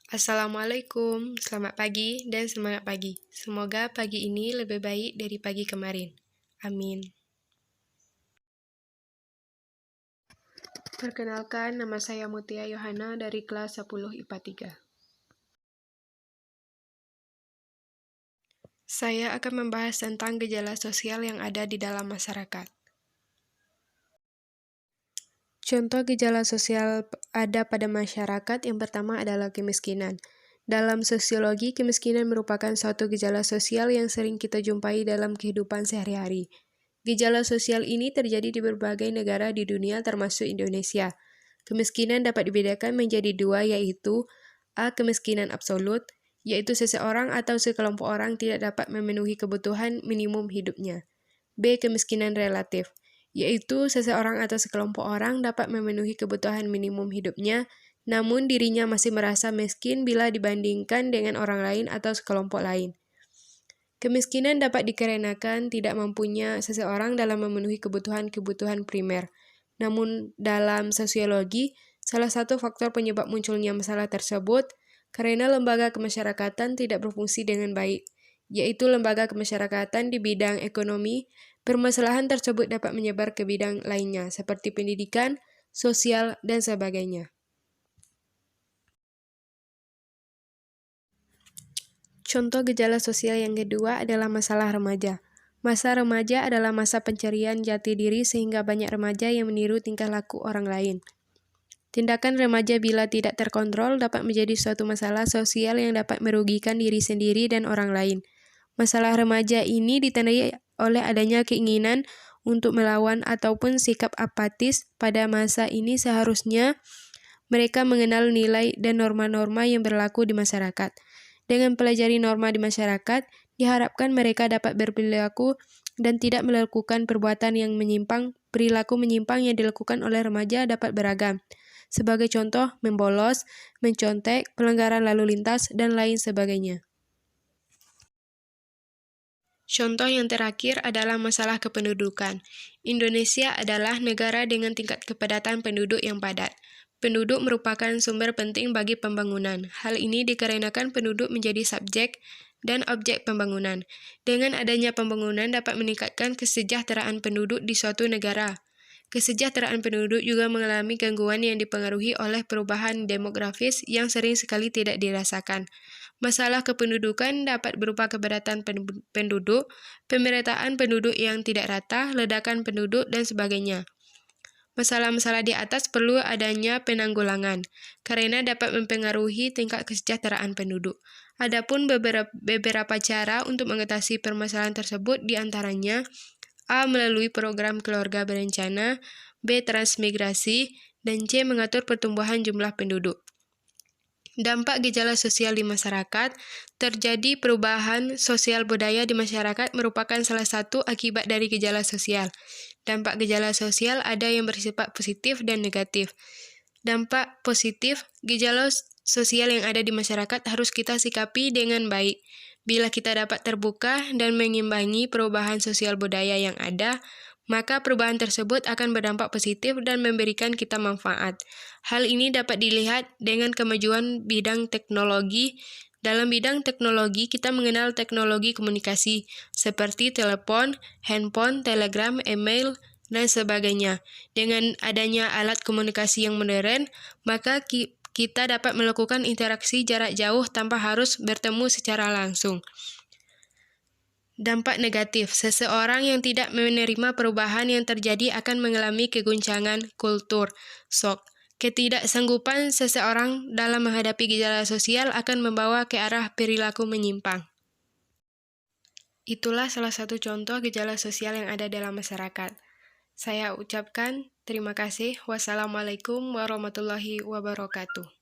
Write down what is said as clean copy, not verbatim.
Assalamualaikum, selamat pagi dan semangat pagi. Semoga pagi ini lebih baik dari pagi kemarin. Amin. Perkenalkan, nama saya Mutia Yohana dari kelas 10 IPA 3. Saya akan membahas tentang gejala sosial yang ada di dalam masyarakat. Contoh gejala sosial ada pada masyarakat yang pertama adalah kemiskinan. Dalam sosiologi, kemiskinan merupakan suatu gejala sosial yang sering kita jumpai dalam kehidupan sehari-hari. Gejala sosial ini terjadi di berbagai negara di dunia termasuk Indonesia. Kemiskinan dapat dibedakan menjadi dua, yaitu A. Kemiskinan absolut, yaitu seseorang atau sekelompok orang tidak dapat memenuhi kebutuhan minimum hidupnya. B. Kemiskinan relatif, yaitu seseorang atau sekelompok orang dapat memenuhi kebutuhan minimum hidupnya, namun dirinya masih merasa miskin bila dibandingkan dengan orang lain atau sekelompok lain. Kemiskinan dapat dikarenakan tidak mampunya seseorang dalam memenuhi kebutuhan-kebutuhan primer. Namun dalam sosiologi, salah satu faktor penyebab munculnya masalah tersebut karena lembaga kemasyarakatan tidak berfungsi dengan baik, yaitu lembaga kemasyarakatan di bidang ekonomi. Permasalahan tersebut dapat menyebar ke bidang lainnya, seperti pendidikan, sosial, dan sebagainya. Contoh gejala sosial yang kedua adalah masalah remaja. Masa remaja adalah masa pencarian jati diri sehingga banyak remaja yang meniru tingkah laku orang lain. Tindakan remaja bila tidak terkontrol dapat menjadi suatu masalah sosial yang dapat merugikan diri sendiri dan orang lain. Masalah remaja ini ditandai oleh adanya keinginan untuk melawan ataupun sikap apatis. Pada masa ini seharusnya mereka mengenal nilai dan norma-norma yang berlaku di masyarakat. Dengan pelajari norma di masyarakat, diharapkan mereka dapat berperilaku dan tidak melakukan perbuatan yang menyimpang. Perilaku menyimpang yang dilakukan oleh remaja dapat beragam. Sebagai contoh, membolos, mencontek, pelanggaran lalu lintas, dan lain sebagainya. Contoh yang terakhir adalah masalah kependudukan. Indonesia adalah negara dengan tingkat kepadatan penduduk yang padat. Penduduk merupakan sumber penting bagi pembangunan. Hal ini dikarenakan penduduk menjadi subjek dan objek pembangunan. Dengan adanya pembangunan dapat meningkatkan kesejahteraan penduduk di suatu negara. Kesejahteraan penduduk juga mengalami gangguan yang dipengaruhi oleh perubahan demografis yang sering sekali tidak dirasakan. Masalah kependudukan dapat berupa kepadatan penduduk, pemerataan penduduk yang tidak rata, ledakan penduduk, dan sebagainya. Masalah-masalah di atas perlu adanya penanggulangan, karena dapat mempengaruhi tingkat kesejahteraan penduduk. Adapun beberapa cara untuk mengatasi permasalahan tersebut diantaranya A. Melalui program keluarga berencana, B. Transmigrasi, dan C. Mengatur pertumbuhan jumlah penduduk. Dampak gejala sosial di masyarakat. Terjadi perubahan sosial budaya di masyarakat merupakan salah satu akibat dari gejala sosial. Dampak gejala sosial ada yang bersifat positif dan negatif. Dampak positif, gejala sosial yang ada di masyarakat harus kita sikapi dengan baik. Bila kita dapat terbuka dan mengimbangi perubahan sosial budaya yang ada, maka perubahan tersebut akan berdampak positif dan memberikan kita manfaat. Hal ini dapat dilihat dengan kemajuan bidang teknologi. Dalam bidang teknologi, kita mengenal teknologi komunikasi seperti telepon, handphone, telegram, email, dan sebagainya. Dengan adanya alat komunikasi yang modern, maka kita dapat melakukan interaksi jarak jauh tanpa harus bertemu secara langsung. Dampak negatif, seseorang yang tidak menerima perubahan yang terjadi akan mengalami keguncangan kultur, shock. Ketidaksanggupan seseorang dalam menghadapi gejala sosial akan membawa ke arah perilaku menyimpang. Itulah salah satu contoh gejala sosial yang ada dalam masyarakat. Saya ucapkan terima kasih. Wassalamualaikum warahmatullahi wabarakatuh.